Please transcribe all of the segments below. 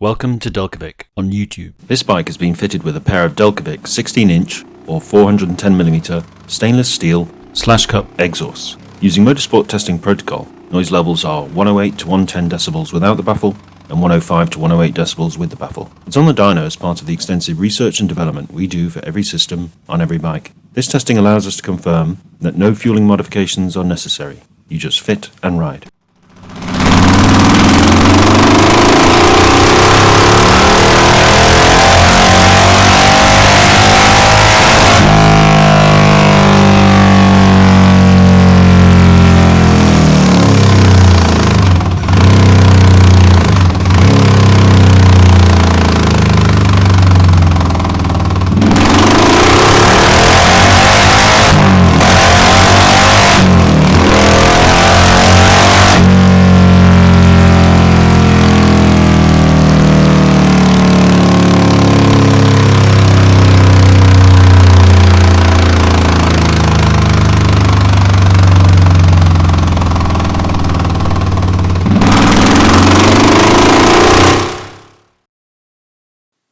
Welcome to Delkevic on YouTube. This bike has been fitted with a pair of Delkevic 16-inch or 410mm stainless steel /cup exhausts. Using motorsport testing protocol, noise levels are 108 to 110 decibels without the baffle and 105 to 108 decibels with the baffle. It's on the dyno as part of the extensive research and development we do for every system on every bike. This testing allows us to confirm that no fueling modifications are necessary. You just fit and ride.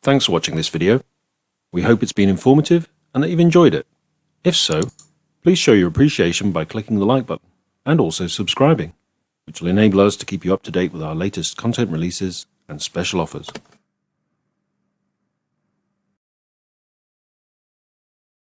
Thanks for watching this video. We hope it's been informative and that you've enjoyed it. If so, please show your appreciation by clicking the like button and also subscribing, which will enable us to keep you up to date with our latest content releases and special offers.